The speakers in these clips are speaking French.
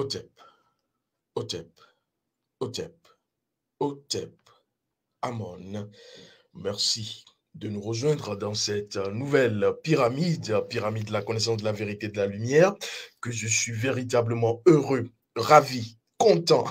Otep, Otep, Otep, Otep, Amon. Merci de nous rejoindre dans cette nouvelle pyramide de la connaissance de la vérité de la lumière, que je suis véritablement heureux, ravi, content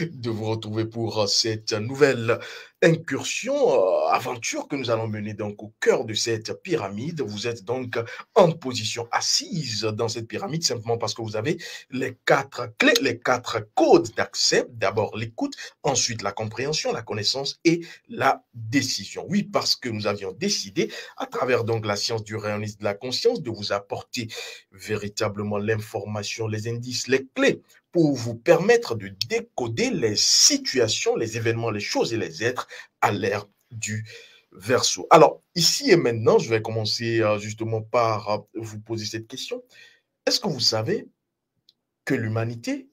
de vous retrouver pour cette nouvelle incursion, aventure que nous allons mener donc au cœur de cette pyramide. Vous êtes donc en position assise dans cette pyramide simplement parce que vous avez les 4 clés, les 4 codes d'accès. D'abord l'écoute, ensuite la compréhension, la connaissance et la décision. Oui, parce que nous avions décidé, à travers donc la science du réalisme de la conscience, de vous apporter véritablement l'information, les indices, les clés pour vous permettre de décoder les situations, les événements, les choses et les êtres à l'ère du Verseau. Alors, ici et maintenant, je vais commencer justement par vous poser cette question. Est-ce que vous savez que l'humanité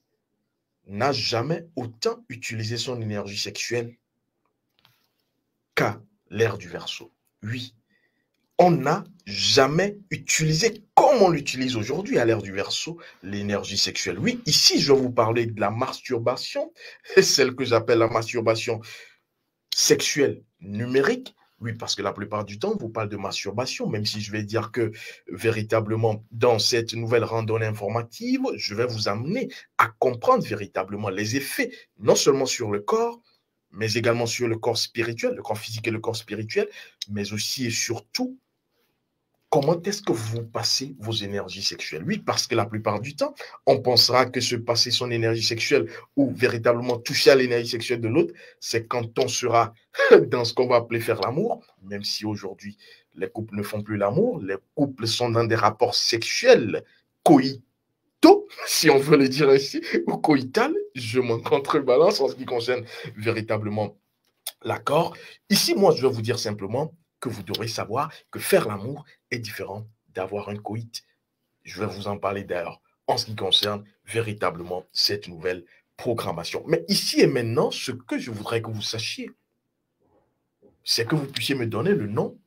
n'a jamais autant utilisé son énergie sexuelle qu'à l'ère du Verseau? Oui, on n'a jamais utilisé comme on l'utilise aujourd'hui à l'ère du Verseau, l'énergie sexuelle. Oui, ici, je vais vous parler de la masturbation, celle que j'appelle la masturbation sexuelle numérique. Oui, parce que la plupart du temps, on vous parle de masturbation, même si je vais dire que véritablement, dans cette nouvelle randonnée informative, je vais vous amener à comprendre véritablement les effets, non seulement sur le corps, mais également sur le corps spirituel, le corps physique et le corps spirituel, mais aussi et surtout comment est-ce que vous passez vos énergies sexuelles? Oui, parce que la plupart du temps, on pensera que se passer son énergie sexuelle ou véritablement toucher à l'énergie sexuelle de l'autre, c'est quand on sera dans ce qu'on va appeler faire l'amour, même si aujourd'hui, les couples ne font plus l'amour, les couples sont dans des rapports sexuels coïtaux, si on veut le dire ainsi, ou coïtal. Je m'en contrebalance en ce qui concerne véritablement l'accord. Ici, moi, je vais vous dire simplement que vous devrez savoir que faire l'amour est différent d'avoir un coït. Je vais vous en parler d'ailleurs en ce qui concerne véritablement cette nouvelle programmation. Mais ici et maintenant, ce que je voudrais que vous sachiez, c'est que vous puissiez me donner le nom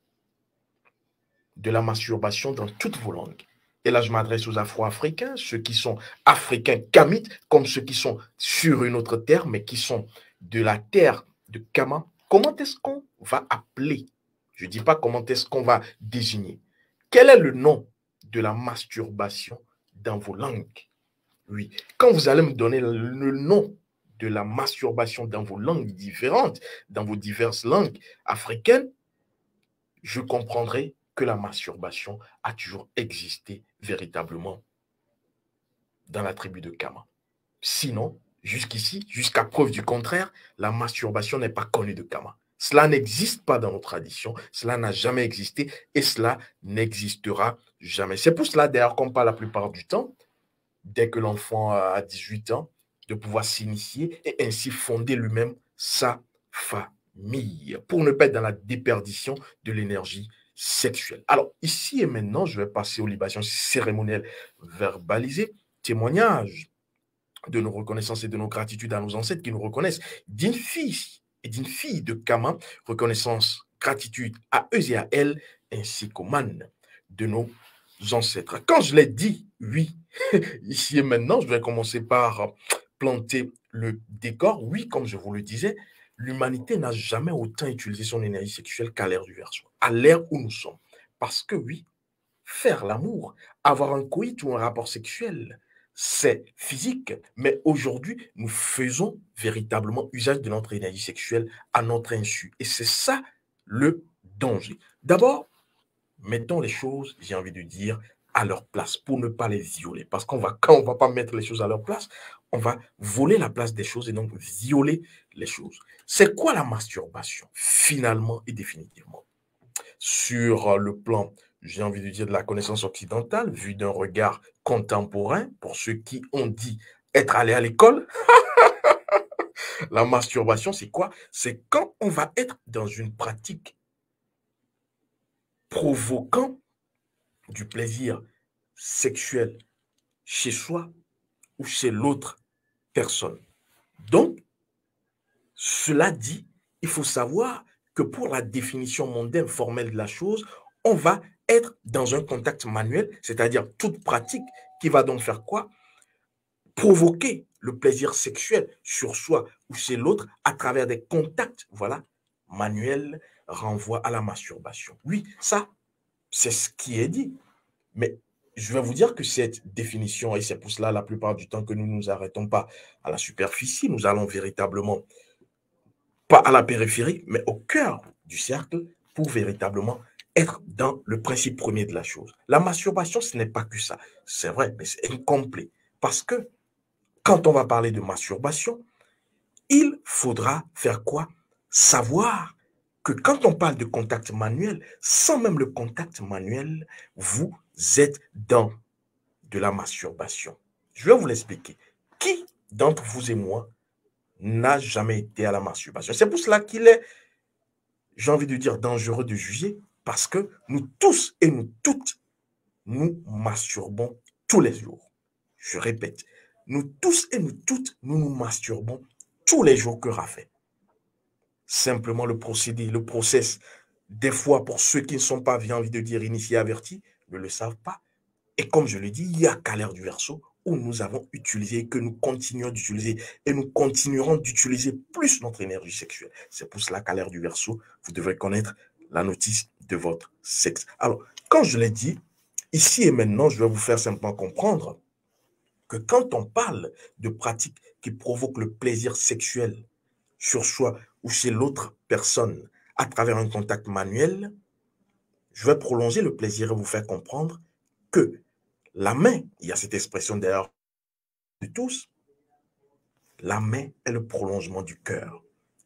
de la masturbation dans toutes vos langues. Et là, je m'adresse aux Afro-Africains, ceux qui sont africains kamites, comme ceux qui sont sur une autre terre, mais qui sont de la terre de Kama. Comment est-ce qu'on va appeler? Je ne dis pas comment est-ce qu'on va désigner. Quel est le nom de la masturbation dans vos langues? Oui, quand vous allez me donner le nom de la masturbation dans vos langues différentes, dans vos diverses langues africaines, je comprendrai que la masturbation a toujours existé véritablement dans la tribu de Kama. Sinon, jusqu'ici, jusqu'à preuve du contraire, la masturbation n'est pas connue de Kama. Cela n'existe pas dans nos traditions, cela n'a jamais existé et cela n'existera jamais. C'est pour cela d'ailleurs qu'on parle la plupart du temps, dès que l'enfant a 18 ans, de pouvoir s'initier et ainsi fonder lui-même sa famille pour ne pas être dans la déperdition de l'énergie sexuelle. Alors, ici et maintenant, je vais passer aux libations cérémonielles verbalisées, témoignages de nos reconnaissances et de nos gratitudes à nos ancêtres qui nous reconnaissent, d'une fille de Kama, reconnaissance, gratitude à eux et à elles, ainsi qu'aux man de nos ancêtres. Quand je l'ai dit, oui, ici et maintenant, je vais commencer par planter le décor. Oui, comme je vous le disais, l'humanité n'a jamais autant utilisé son énergie sexuelle qu'à l'ère du Verseau, à l'ère où nous sommes. Parce que oui, faire l'amour, avoir un coït ou un rapport sexuel, c'est physique, mais aujourd'hui, nous faisons véritablement usage de notre énergie sexuelle à notre insu. Et c'est ça le danger. D'abord, mettons les choses, j'ai envie de dire, à leur place pour ne pas les violer. Parce quand on va pas mettre les choses à leur place, on va voler la place des choses et donc violer les choses. C'est quoi la masturbation, finalement et définitivement? Sur le plan, j'ai envie de dire, de la connaissance occidentale, vu d'un regard contemporain, pour ceux qui ont dit être allés à l'école, la masturbation, c'est quoi? C'est quand on va être dans une pratique provoquant du plaisir sexuel chez soi ou chez l'autre personne. Donc, cela dit, il faut savoir que pour la définition mondaine formelle de la chose, on va être dans un contact manuel, c'est-à-dire toute pratique qui va donc faire quoi? provoquer le plaisir sexuel sur soi ou chez l'autre à travers des contacts, voilà, manuels, renvoie à la masturbation. Oui, ça, c'est ce qui est dit. Mais je vais vous dire que cette définition, et c'est pour cela la plupart du temps que nous ne nous arrêtons pas à la superficie, nous allons véritablement, pas à la périphérie, mais au cœur du cercle pour véritablement être dans le principe premier de la chose. La masturbation, ce n'est pas que ça. C'est vrai, mais c'est incomplet. Parce que quand on va parler de masturbation, il faudra faire quoi? Savoir que quand on parle de contact manuel, sans même le contact manuel, vous êtes dans de la masturbation. Je vais vous l'expliquer. Qui d'entre vous et moi n'a jamais été à la masturbation? C'est pour cela qu'il est, j'ai envie de dire, dangereux de juger, parce que nous tous et nous toutes, nous masturbons tous les jours. Je répète, nous tous et nous toutes, nous nous masturbons tous les jours. Que fait simplement le procédé, le process. Des fois, pour ceux qui ne sont pas, j'ai envie de dire, initiés, avertis, ne le savent pas. Et comme je l'ai dit, il y a qu'à l'ère du verseau où nous avons utilisé, que nous continuons d'utiliser et nous continuerons d'utiliser plus notre énergie sexuelle. C'est pour cela qu'à l'ère du verseau, vous devrez connaître la notice de votre sexe. Alors, quand je l'ai dit, ici et maintenant, je vais vous faire simplement comprendre que quand on parle de pratiques qui provoquent le plaisir sexuel sur soi ou chez l'autre personne à travers un contact manuel, je vais prolonger le plaisir et vous faire comprendre que la main, il y a cette expression d'ailleurs de tous, la main est le prolongement du cœur.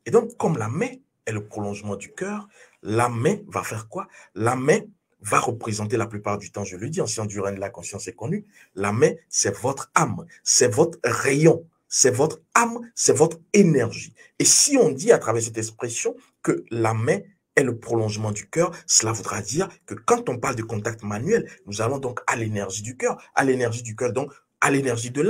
Et donc, comme la main est le prolongement du cœur, la main va faire quoi? La main va représenter la plupart du temps, je le dis, en science du règne de la conscience est connue, la main, c'est votre âme, c'est votre rayon, c'est votre âme, c'est votre énergie. Et si on dit à travers cette expression que la main est le prolongement du cœur, cela voudra dire que quand on parle de contact manuel, nous allons donc à l'énergie du cœur, donc à l'énergie de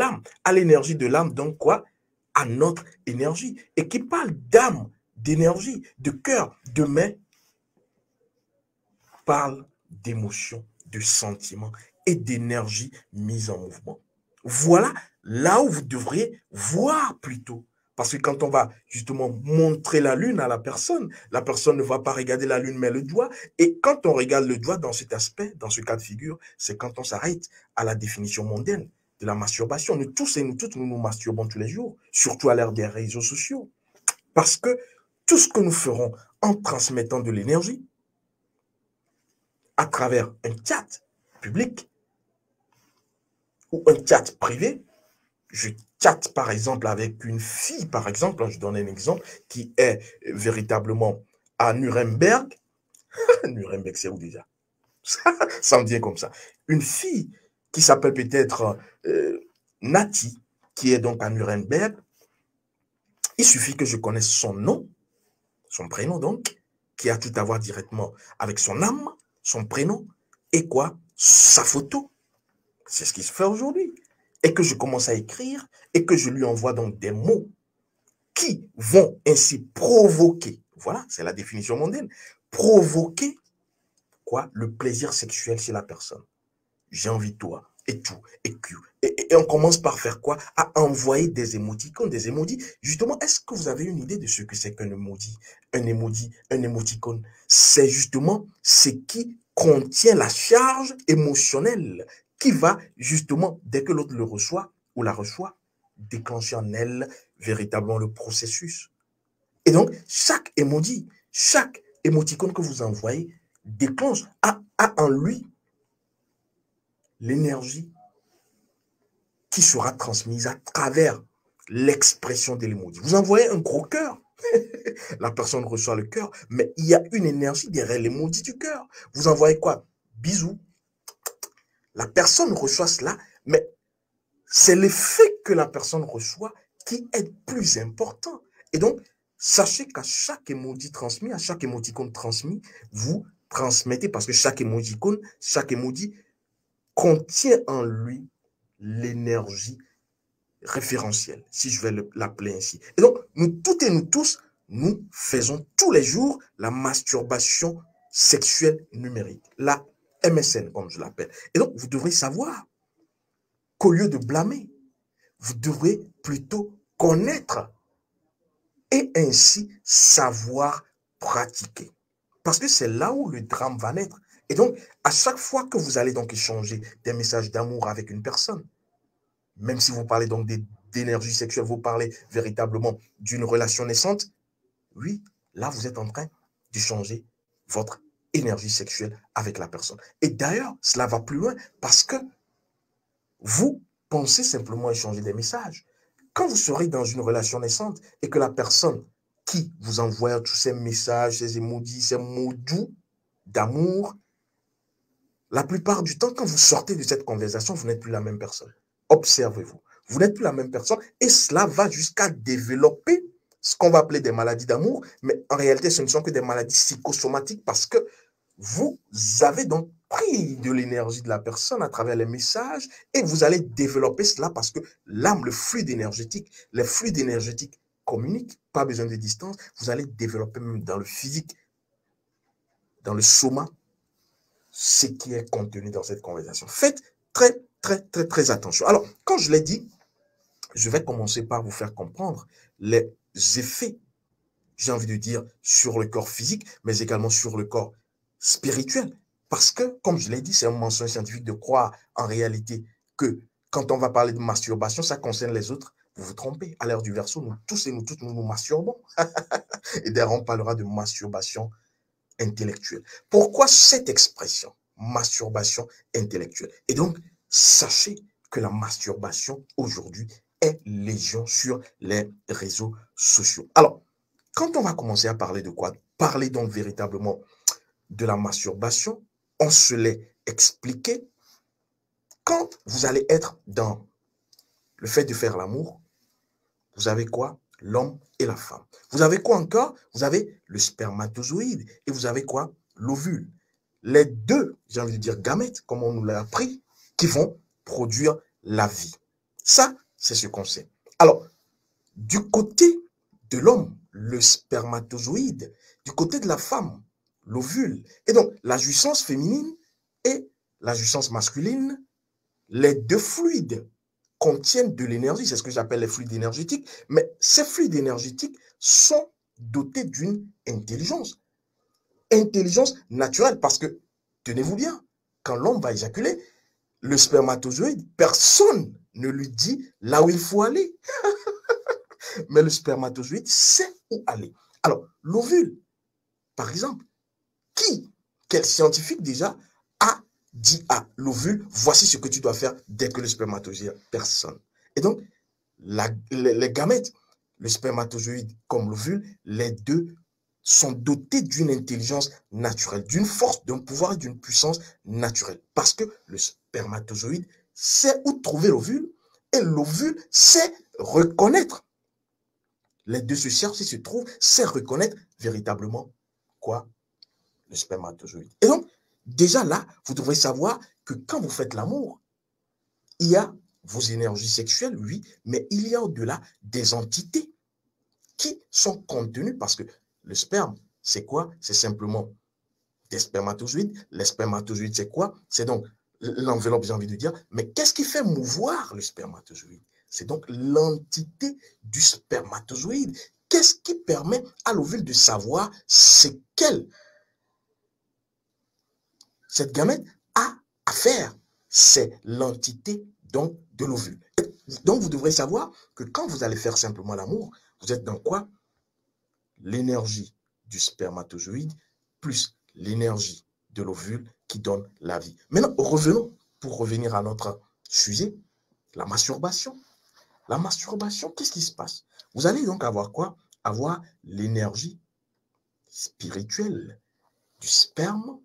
l'âme, donc quoi? À notre énergie. Et qui parle d'âme, d'énergie, de cœur, de main, parle d'émotion, de sentiment et d'énergie mise en mouvement. Voilà là où vous devriez voir plutôt. Parce que quand on va justement montrer la lune à la personne ne va pas regarder la lune mais le doigt. Et quand on regarde le doigt dans cet aspect, dans ce cas de figure, c'est quand on s'arrête à la définition mondaine de la masturbation. Nous tous et nous toutes, nous nous masturbons tous les jours, surtout à l'ère des réseaux sociaux. Parce que tout ce que nous ferons en transmettant de l'énergie, à travers un chat public ou un chat privé. Je chatte par exemple avec une fille, par exemple, je donne un exemple, qui est véritablement à Nuremberg. Nuremberg, c'est où déjà? Ça me vient comme ça. Une fille qui s'appelle peut-être Nati, qui est donc à Nuremberg. Il suffit que je connaisse son nom, son prénom donc, qui a tout à voir directement avec son âme, son prénom, et quoi? Sa photo. C'est ce qui se fait aujourd'hui. Et que je commence à écrire et que je lui envoie donc des mots qui vont ainsi provoquer, voilà, c'est la définition mondaine, provoquer quoi? Le plaisir sexuel chez la personne. J'ai envie de toi, et tout, et que. Et on commence par faire quoi? À envoyer des émoticônes, des emojis. Justement, est-ce que vous avez une idée de ce que c'est qu'un emoji? Un émoticône. C'est justement ce qui contient la charge émotionnelle qui va justement, dès que l'autre le reçoit ou la reçoit, déclencher en elle véritablement le processus. Et donc, chaque emoji, chaque émoticône que vous envoyez déclenche, a en lui l'énergie qui sera transmise à travers l'expression de l'emoji. Vous envoyez un gros cœur, la personne reçoit le cœur, mais il y a une énergie derrière l'emoji du cœur. Vous envoyez quoi? Bisous. La personne reçoit cela, mais c'est l'effet que la personne reçoit qui est plus important. Et donc, sachez qu'à chaque emoji transmis, à chaque émoticône transmis, vous transmettez, parce que chaque émoticône, chaque emoji contient en lui l'énergie référentielle, si je vais l'appeler ainsi. Et donc, nous toutes et nous tous, nous faisons tous les jours la masturbation sexuelle numérique, la MSN, comme je l'appelle. Et donc, vous devrez savoir qu'au lieu de blâmer, vous devrez plutôt connaître et ainsi savoir pratiquer. Parce que c'est là où le drame va naître. Et donc, à chaque fois que vous allez donc échanger des messages d'amour avec une personne, même si vous parlez donc d'énergie sexuelle, vous parlez véritablement d'une relation naissante, oui, là, vous êtes en train d'échanger votre énergie sexuelle avec la personne. Et d'ailleurs, cela va plus loin parce que vous pensez simplement échanger des messages. Quand vous serez dans une relation naissante et que la personne qui vous envoie tous ces messages, ces emojis, ces mots doux d'amour, la plupart du temps, quand vous sortez de cette conversation, vous n'êtes plus la même personne. Observez-vous. Vous n'êtes plus la même personne et cela va jusqu'à développer ce qu'on va appeler des maladies d'amour, mais en réalité, ce ne sont que des maladies psychosomatiques parce que vous avez donc pris de l'énergie de la personne à travers les messages et vous allez développer cela parce que l'âme, le fluide énergétique, les fluides énergétiques communiquent, pas besoin de distance, vous allez développer même dans le physique, dans le soma, ce qui est contenu dans cette conversation. Faites très attention. Alors, quand je l'ai dit, je vais commencer par vous faire comprendre les effets, j'ai envie de dire, sur le corps physique, mais également sur le corps spirituel. Parce que, comme je l'ai dit, c'est un mensonge scientifique de croire en réalité que quand on va parler de masturbation, ça concerne les autres. Vous vous trompez. À l'heure du Verseau, nous tous et nous toutes, nous masturbons. Et d'ailleurs, on parlera de masturbation intellectuelle. Pourquoi cette expression, masturbation intellectuelle? Et donc, sachez que la masturbation aujourd'hui est légion sur les réseaux sociaux. Alors, quand on va commencer à parler de quoi? Parler donc véritablement de la masturbation, on se l'est expliqué. Quand vous allez être dans le fait de faire l'amour, vous avez quoi? L'homme et la femme. Vous avez quoi encore? Vous avez le spermatozoïde et vous avez quoi? L'ovule. Les deux, j'ai envie de dire gamètes, comme on nous l'a appris, qui vont produire la vie. Ça, c'est ce qu'on sait. Alors, du côté de l'homme, le spermatozoïde, du côté de la femme, l'ovule. Et donc, la jouissance féminine et la jouissance masculine, les deux fluides contiennent de l'énergie, c'est ce que j'appelle les fluides énergétiques, mais ces fluides énergétiques sont dotés d'une intelligence. Intelligence naturelle, parce que, tenez-vous bien, quand l'homme va éjaculer, le spermatozoïde, personne ne lui dit là où il faut aller. Mais le spermatozoïde sait où aller. Alors, l'ovule, par exemple, quel scientifique déjà a dit à l'ovule, voici ce que tu dois faire dès que le spermatozoïde, personne. Et donc, les gamètes, le spermatozoïde comme l'ovule, les deux sont dotés d'une intelligence naturelle, d'une force, d'un pouvoir et d'une puissance naturelle. Parce que le spermatozoïde sait où trouver l'ovule et l'ovule sait reconnaître. Les deux se cherchent et se trouvent, sait reconnaître véritablement quoi? Le spermatozoïde. Et donc, déjà là, vous devrez savoir que quand vous faites l'amour, il y a vos énergies sexuelles, oui, mais il y a au-delà des entités qui sont contenues parce que le sperme, c'est quoi? C'est simplement des spermatozoïdes. Les spermatozoïdes, c'est quoi? C'est donc l'enveloppe, j'ai envie de dire. Mais qu'est-ce qui fait mouvoir le spermatozoïde? C'est donc l'entité du spermatozoïde. Qu'est-ce qui permet à l'ovule de savoir c'est quelle cette gamète a à faire? C'est l'entité donc de l'ovule. Donc vous devrez savoir que quand vous allez faire simplement l'amour, vous êtes dans quoi? L'énergie du spermatozoïde plus l'énergie de l'ovule qui donne la vie. Maintenant, revenons pour revenir à notre sujet, la masturbation. La masturbation, qu'est-ce qui se passe? Vous allez donc avoir quoi? Avoir l'énergie spirituelle du sperme,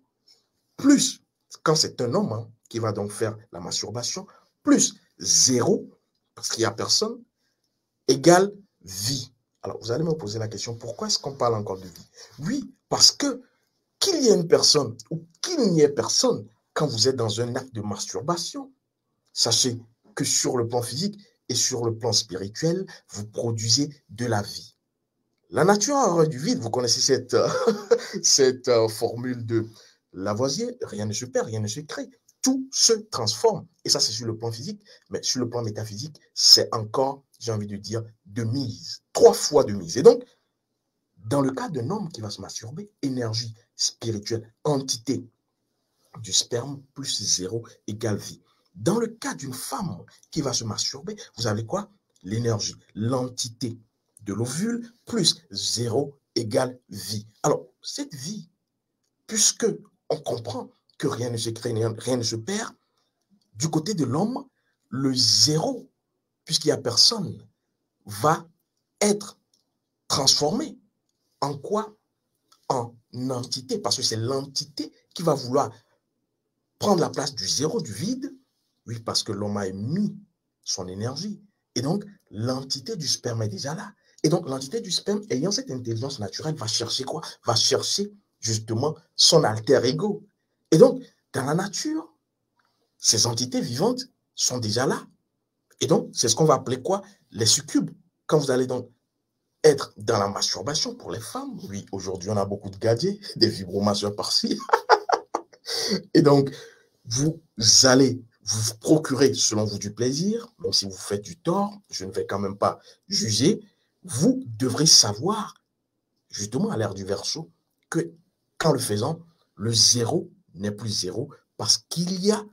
plus, quand c'est un homme qui va donc faire la masturbation, plus 0, parce qu'il n'y a personne, égale vie. Alors, vous allez me poser la question, pourquoi est-ce qu'on parle encore de vie? Oui, parce que qu'il y ait une personne ou qu'il n'y ait personne, quand vous êtes dans un acte de masturbation, sachez que sur le plan physique et sur le plan spirituel, vous produisez de la vie. La nature a horreur du vide, vous connaissez cette formule de Lavoisier, rien ne se perd, rien ne se crée. tout se transforme. Et ça, c'est sur le plan physique. Mais sur le plan métaphysique, c'est encore, j'ai envie de dire, de mise. 3 fois de mise. Et donc, dans le cas d'un homme qui va se masturber, énergie spirituelle, entité du sperme plus 0 égale vie. Dans le cas d'une femme qui va se masturber, vous avez quoi? L'énergie, l'entité de l'ovule plus 0 égale vie. Alors, cette vie, puisque on comprend que rien ne se crée, rien ne se perd, du côté de l'homme, le 0, puisqu'il n'y a personne, va être transformé en quoi? En entité, parce que c'est l'entité qui va vouloir prendre la place du 0, du vide. Oui, parce que l'homme a émis son énergie. Et donc, l'entité du sperme est déjà là. Et donc, l'entité du sperme, ayant cette intelligence naturelle, va chercher quoi? Va chercher justement son alter ego. Et donc, dans la nature, ces entités vivantes sont déjà là. Et donc, c'est ce qu'on va appeler quoi? Les succubes. Quand vous allez donc être dans la masturbation pour les femmes, oui, aujourd'hui, on a beaucoup de gadgets, des vibromasseurs par-ci. Et donc, vous allez vous procurer, selon vous, du plaisir, même si vous faites du tort, je ne vais quand même pas juger, vous devrez savoir, justement à l'ère du Verseau, que qu'en le faisant, le 0 n'est plus 0, parce qu'il y a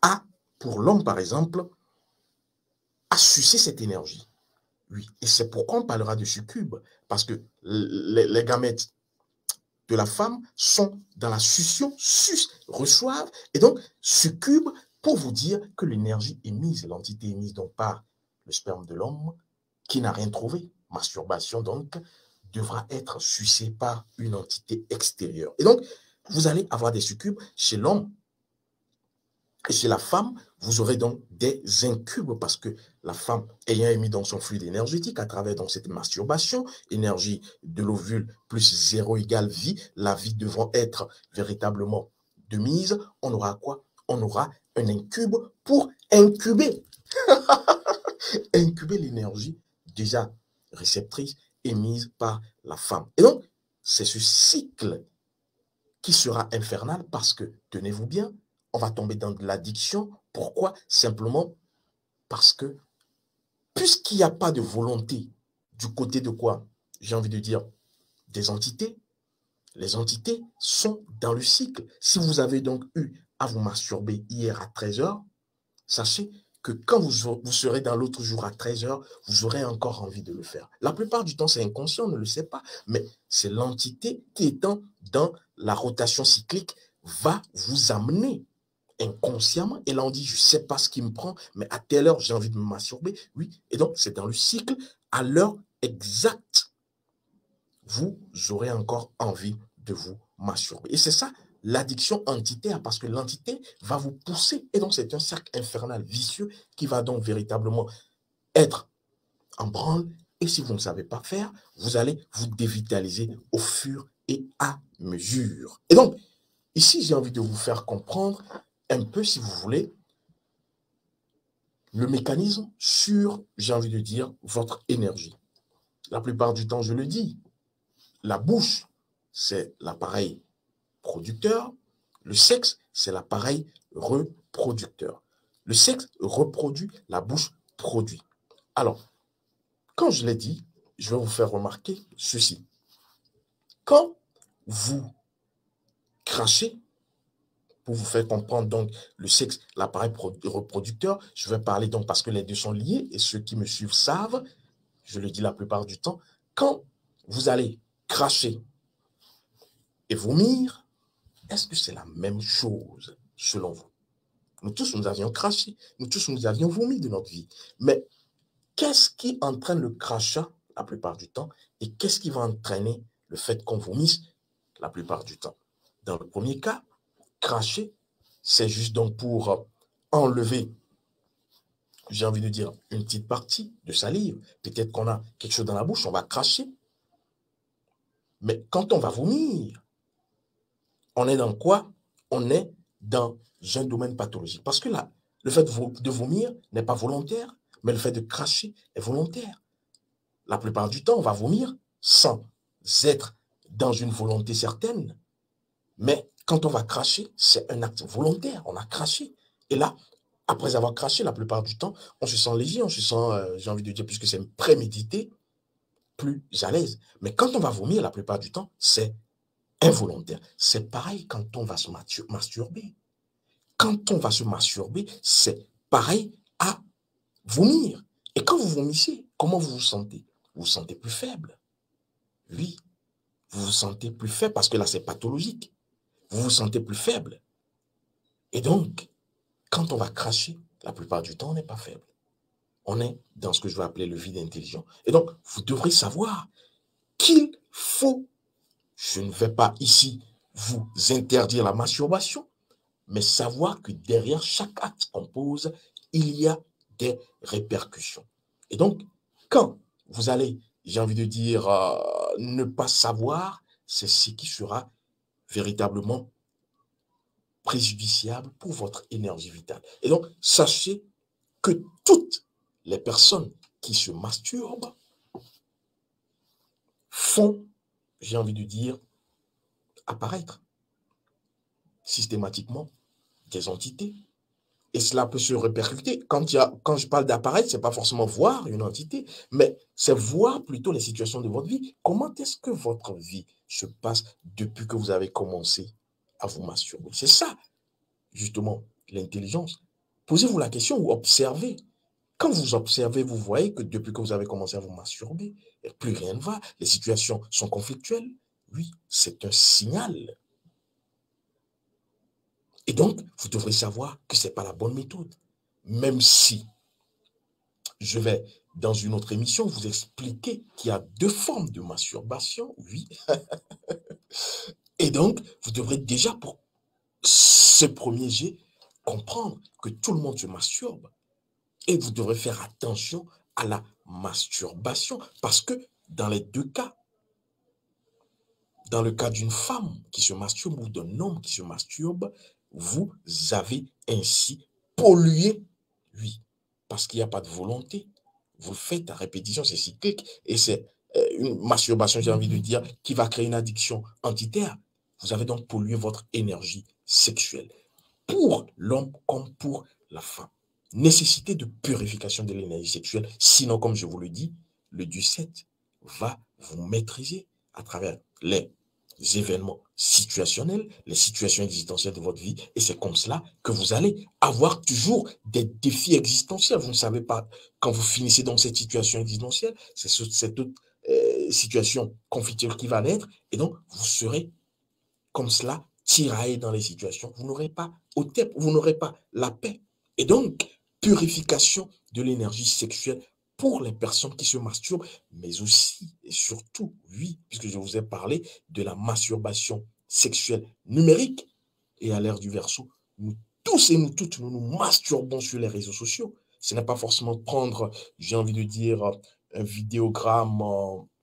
à, pour l'homme par exemple, à sucer cette énergie. Oui, et c'est pourquoi on parlera de succube, parce que les gamètes de la femme sont dans la succion, reçoivent, et donc succubent pour vous dire que l'énergie émise, l'entité émise donc par le sperme de l'homme, qui n'a rien trouvé, masturbation donc, devra être sucée par une entité extérieure. Et donc, vous allez avoir des succubes chez l'homme. Et chez la femme, vous aurez donc des incubes parce que la femme ayant émis dans son fluide énergétique à travers donc cette masturbation, énergie de l'ovule plus 0 égale vie, la vie devant être véritablement de mise, on aura quoi? On aura un incube pour incuber, incuber l'énergie déjà réceptrice émise par la femme. Et donc, c'est ce cycle qui sera infernal parce que, tenez-vous bien, on va tomber dans de l'addiction. Pourquoi? Simplement parce que, puisqu'il n'y a pas de volonté du côté de quoi? J'ai envie de dire des entités. Les entités sont dans le cycle. Si vous avez donc eu à vous masturber hier à 13 h, sachez que quand vous serez dans l'autre jour à 13 h, vous aurez encore envie de le faire. La plupart du temps, c'est inconscient, on ne le sait pas, mais c'est l'entité qui, étant dans la rotation cyclique, va vous amener inconsciemment. Et là, on dit, je ne sais pas ce qui me prend, mais à telle heure, j'ai envie de me masturber. Oui, et donc, c'est dans le cycle, à l'heure exacte, vous aurez encore envie de vous masturber. Et c'est ça, l'addiction entitaire, parce que l'entité va vous pousser. Et donc, c'est un cercle infernal vicieux qui va donc véritablement être en branle. Et si vous ne savez pas faire, vous allez vous dévitaliser au fur et à mesure. Et donc, ici, j'ai envie de vous faire comprendre un peu, si vous voulez, le mécanisme sur, j'ai envie de dire, votre énergie. La plupart du temps, je le dis, la bouche, c'est l'appareil producteur. Le sexe, c'est l'appareil reproducteur. Le sexe reproduit, la bouche produit. Alors, quand je l'ai dit, je vais vous faire remarquer ceci. Quand vous crachez, pour vous faire comprendre donc le sexe, l'appareil reproducteur, je vais parler donc parce que les deux sont liés et ceux qui me suivent savent, je le dis la plupart du temps, quand vous allez cracher et vomir, est-ce que c'est la même chose selon vous? Nous tous, nous avions craché, nous tous, nous avions vomi de notre vie. Mais qu'est-ce qui entraîne le crachat la plupart du temps et qu'est-ce qui va entraîner le fait qu'on vomisse la plupart du temps? Dans le premier cas, cracher, c'est juste donc pour enlever, j'ai envie de dire, une petite partie de salive. Peut-être qu'on a quelque chose dans la bouche, on va cracher. Mais quand on va vomir, on est dans quoi? On est dans un domaine pathologique. Parce que là, le fait de vomir n'est pas volontaire, mais le fait de cracher est volontaire. La plupart du temps, on va vomir sans être dans une volonté certaine, mais quand on va cracher, c'est un acte volontaire. On a craché. Et là, après avoir craché, la plupart du temps, on se sent léger, on se sent, j'ai envie de dire, puisque c'est prémédité, plus à l'aise. Mais quand on va vomir, la plupart du temps, c'est involontaire. C'est pareil quand on va se masturber. Quand on va se masturber, c'est pareil à vomir. Et quand vous vomissez, comment vous vous sentez? Vous vous sentez plus faible. Oui, vous vous sentez plus faible parce que là, c'est pathologique. Vous vous sentez plus faible. Et donc, quand on va cracher, la plupart du temps, on n'est pas faible. On est dans ce que je vais appeler le vide intelligent. Et donc, vous devrez savoir qu'il faut, je ne vais pas ici vous interdire la masturbation, mais savoir que derrière chaque acte qu'on pose, il y a des répercussions. Et donc, quand vous allez, j'ai envie de dire, ne pas savoir, c'est ce qui sera véritablement préjudiciable pour votre énergie vitale. Et donc, sachez que toutes les personnes qui se masturbent font, j'ai envie de dire, apparaître systématiquement des entités. Et cela peut se répercuter. Quand je parle d'apparaître, ce n'est pas forcément voir une entité, mais c'est voir plutôt les situations de votre vie. Comment est-ce que votre vie se passe depuis que vous avez commencé à vous masturber? C'est ça, justement, l'intelligence. Posez-vous la question ou observez. Quand vous observez, vous voyez que depuis que vous avez commencé à vous masturber, plus rien ne va. Les situations sont conflictuelles. Oui, c'est un signal. Et donc, vous devrez savoir que ce n'est pas la bonne méthode. Même si je vais, dans une autre émission, vous expliquer qu'il y a deux formes de masturbation, oui. Et donc, vous devrez déjà, pour ce premier jet, comprendre que tout le monde se masturbe. Et vous devrez faire attention à la masturbation. Parce que dans les deux cas, dans le cas d'une femme qui se masturbe ou d'un homme qui se masturbe, vous avez ainsi pollué, oui, parce qu'il n'y a pas de volonté. Vous le faites à répétition, c'est cyclique, et c'est une masturbation, j'ai envie de dire, qui va créer une addiction entitaire. Vous avez donc pollué votre énergie sexuelle, pour l'homme comme pour la femme. Nécessité de purification de l'énergie sexuelle, sinon, comme je vous le dis, le Dieu 7 va vous maîtriser à travers les événements situationnels, les situations existentielles de votre vie, et c'est comme cela que vous allez avoir toujours des défis existentiels. Vous ne savez pas, quand vous finissez dans cette situation existentielle, c'est cette situation conflictuelle qui va naître, et donc vous serez comme cela tiraillé dans les situations. Vous n'aurez pas au tête, vous n'aurez pas la paix. Et donc, purification de l'énergie sexuelle pour les personnes qui se masturbent, mais aussi et surtout, oui, puisque je vous ai parlé de la masturbation sexuelle numérique. Et à l'ère du Verseau, nous tous et nous toutes, nous nous masturbons sur les réseaux sociaux. Ce n'est pas forcément prendre, j'ai envie de dire, un vidéogramme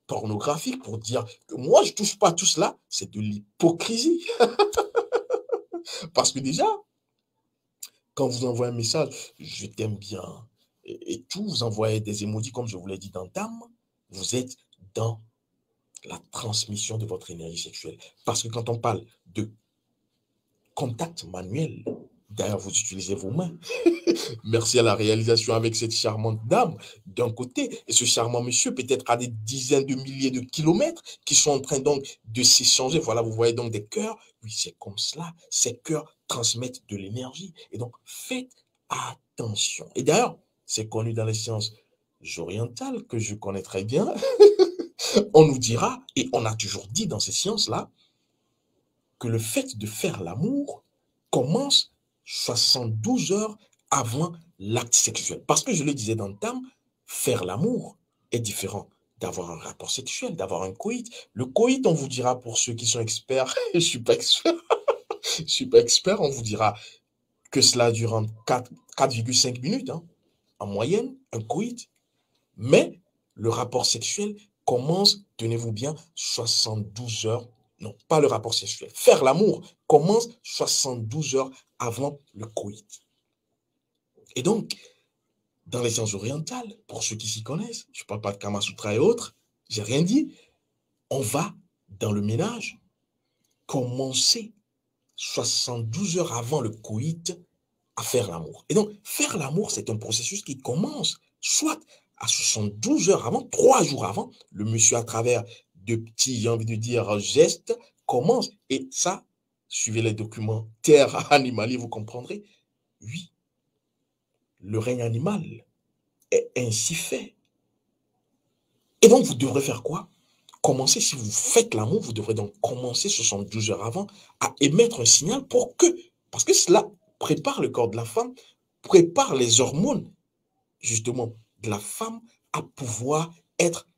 pornographique pour dire que moi, je ne touche pas à tout cela. C'est de l'hypocrisie. Parce que déjà, quand vous envoyez un message, je t'aime bien, et tout, vous envoyez des emojis, comme je vous l'ai dit dans Dame, vous êtes dans la transmission de votre énergie sexuelle. Parce que quand on parle de contact manuel, d'ailleurs, vous utilisez vos mains. Merci à la réalisation avec cette charmante dame d'un côté, et ce charmant monsieur peut-être à des dizaines de milliers de kilomètres qui sont en train donc de s'échanger. Voilà, vous voyez donc des cœurs. Oui, c'est comme cela. Ces cœurs transmettent de l'énergie. Et donc, faites attention. Et d'ailleurs, c'est connu dans les sciences orientales que je connais très bien. On nous dira, et on a toujours dit dans ces sciences-là, que le fait de faire l'amour commence 72 heures avant l'acte sexuel. Parce que je le disais dans le terme, faire l'amour est différent d'avoir un rapport sexuel, d'avoir un coït. Le coït, on vous dira, pour ceux qui sont experts, je ne suis pas expert, je suis pas expert, on vous dira que cela dure en 4,5 minutes, hein, en moyenne, un coït. Mais le rapport sexuel commence, tenez-vous bien, 72 heures. Non, pas le rapport sexuel. Faire l'amour commence 72 heures avant le coït. Et donc, dans les sciences orientales, pour ceux qui s'y connaissent, je ne parle pas de Kama Sutra et autres, j'ai rien dit, on va, dans le ménage, commencer 72 heures avant le coït à faire l'amour. Et donc, faire l'amour, c'est un processus qui commence soit à 72 heures avant, 3 jours avant, le monsieur à travers de petits, j'ai envie de dire, gestes, commence. Et ça, suivez les documentaires animaliers, vous comprendrez. Oui, le règne animal est ainsi fait. Et donc, vous devrez faire quoi? Commencer, si vous faites l'amour, vous devrez donc commencer 72 heures avant à émettre un signal pour que, parce que cela prépare le corps de la femme, prépare les hormones, justement, de la femme à pouvoir être,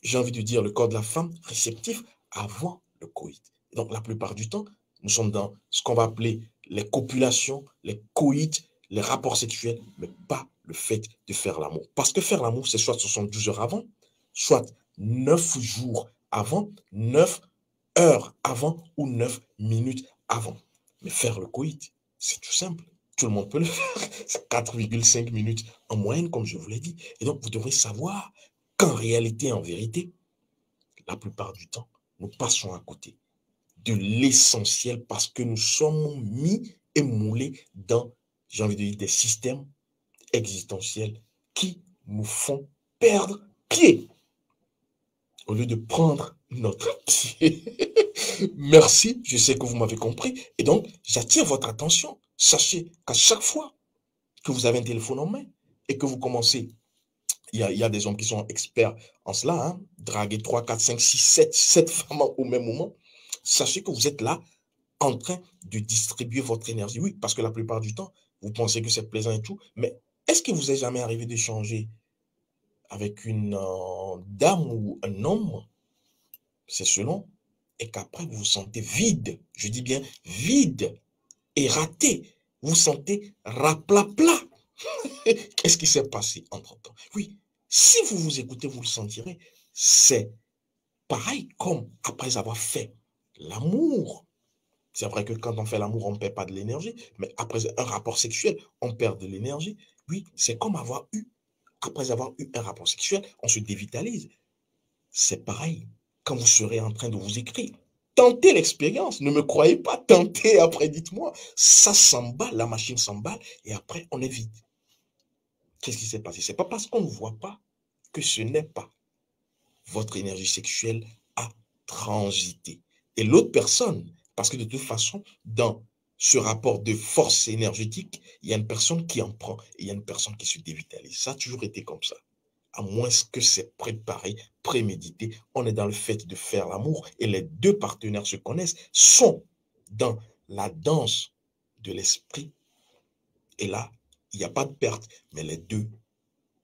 j'ai envie de dire, le corps de la femme réceptif avant le coït. Donc, la plupart du temps, nous sommes dans ce qu'on va appeler les copulations, les coïts, les rapports sexuels, mais pas le fait de faire l'amour. Parce que faire l'amour, c'est soit 72 heures avant, soit 9 jours avant, 9 heures avant ou 9 minutes avant. Mais faire le coït, c'est tout simple. Tout le monde peut le faire. C'est 4,5 minutes en moyenne, comme je vous l'ai dit. Et donc, vous devrez savoir qu'en réalité, en vérité, la plupart du temps, nous passons à côté de l'essentiel parce que nous sommes mis et moulés dans, j'ai envie de dire, des systèmes existentiels qui nous font perdre pied au lieu de prendre notre pied. Merci, je sais que vous m'avez compris. Et donc, j'attire votre attention. Sachez qu'à chaque fois que vous avez un téléphone en main et que vous commencez, il y a des hommes qui sont experts en cela, hein, draguer 3, 4, 5, 6, 7 femmes au même moment. Sachez que vous êtes là en train de distribuer votre énergie. Oui, parce que la plupart du temps, vous pensez que c'est plaisant et tout, mais est-ce que vous est jamais arrivé d'échanger avec une dame ou un homme, c'est selon, et qu'après vous vous sentez vide, je dis bien vide et raté, vous vous sentez raplapla. Qu'est-ce qui s'est passé entre-temps? Oui, si vous vous écoutez, vous le sentirez, c'est pareil comme après avoir fait l'amour. C'est vrai que quand on fait l'amour, on ne perd pas de l'énergie, mais après un rapport sexuel, on perd de l'énergie. Oui, c'est comme après avoir eu un rapport sexuel, on se dévitalise. C'est pareil quand vous serez en train de vous écrire. Tentez l'expérience, ne me croyez pas, tentez, après dites-moi. Ça s'emballe, la machine s'emballe, et après on est vide. Qu'est-ce qui s'est passé? Ce n'est pas parce qu'on ne voit pas que ce n'est pas votre énergie sexuelle à transiter. Et l'autre personne, parce que de toute façon, dans ce rapport de force énergétique, il y a une personne qui en prend et il y a une personne qui se dévitalise. Ça a toujours été comme ça. À moins que c'est préparé, prémédité. On est dans le fait de faire l'amour et les deux partenaires se connaissent, sont dans la danse de l'esprit. Et là, il n'y a pas de perte, mais les deux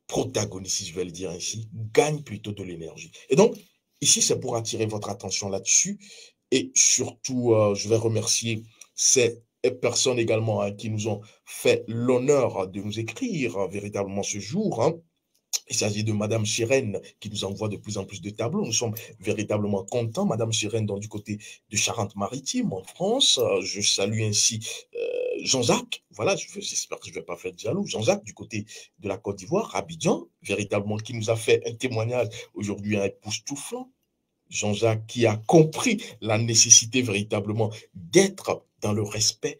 protagonistes, si je vais le dire ainsi, gagnent plutôt de l'énergie. Et donc, ici, c'est pour attirer votre attention là-dessus. Et surtout, je vais remercier ces personnes également hein, qui nous ont fait l'honneur de nous écrire véritablement ce jour. Hein. Il s'agit de Madame Chirène qui nous envoie de plus en plus de tableaux. Nous sommes véritablement contents. Madame Chirène, donc du côté de Charente-Maritime, en France. Je salue ainsi Jean-Jacques. Voilà, j'espère que je ne vais pas faire de jaloux. Jean-Jacques, du côté de la Côte d'Ivoire, Abidjan, véritablement, qui nous a fait un témoignage aujourd'hui époustouflant. Jean-Jacques qui a compris la nécessité véritablement d'être dans le respect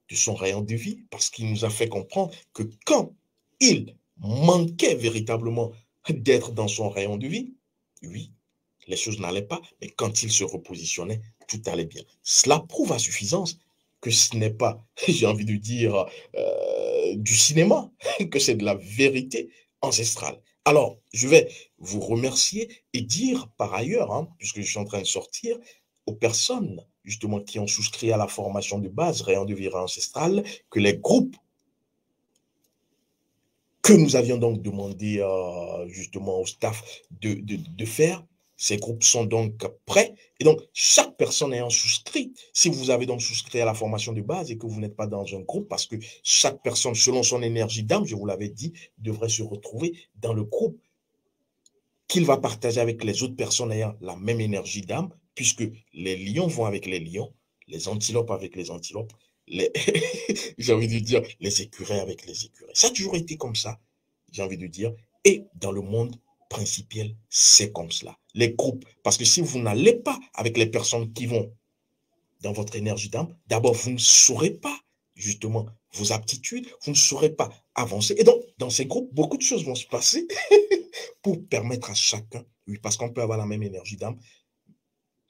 de son rayon de vie, parce qu'il nous a fait comprendre que quand il manquait véritablement d'être dans son rayon de vie, oui, les choses n'allaient pas, mais quand il se repositionnait, tout allait bien. Cela prouve à suffisance que ce n'est pas, j'ai envie de dire, du cinéma, que c'est de la vérité ancestrale. Alors, je vais vous remercier et dire par ailleurs, hein, puisque je suis en train de sortir, aux personnes justement qui ont souscrit à la formation de base Rayon de vie ancestrale, que les groupes que nous avions donc demandé justement au staff de faire, ces groupes sont donc prêts. Et donc, chaque personne ayant souscrit, si vous avez donc souscrit à la formation de base et que vous n'êtes pas dans un groupe, parce que chaque personne, selon son énergie d'âme, je vous l'avais dit, devrait se retrouver dans le groupe qu'il va partager avec les autres personnes ayant la même énergie d'âme, puisque les lions vont avec les lions, les antilopes avec les antilopes, les j'ai envie de dire les écureuils avec les écureuils. Ça a toujours été comme ça, j'ai envie de dire. Et dans le monde principiel, c'est comme cela. Les groupes, parce que si vous n'allez pas avec les personnes qui vont dans votre énergie d'âme, d'abord, vous ne saurez pas, justement, vos aptitudes, vous ne saurez pas avancer. Et donc, dans ces groupes, beaucoup de choses vont se passer pour permettre à chacun, oui, parce qu'on peut avoir la même énergie d'âme,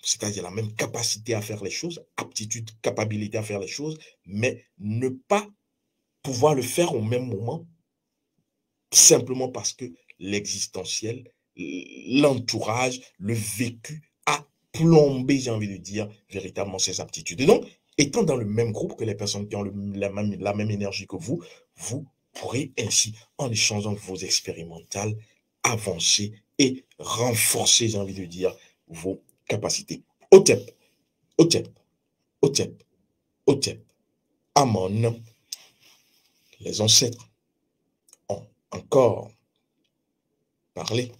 c'est-à-dire la même capacité à faire les choses, aptitude, capacité à faire les choses, mais ne pas pouvoir le faire au même moment, simplement parce que l'existentiel, l'entourage, le vécu a plombé, j'ai envie de dire, véritablement ces aptitudes. Et donc, étant dans le même groupe que les personnes qui ont la même énergie que vous pourrez ainsi, en échangeant vos expérimentales, avancer et renforcer, j'ai envie de dire, vos capacités. Otep, Otep, Otep, Otep, Amon, les ancêtres ont encore parlé.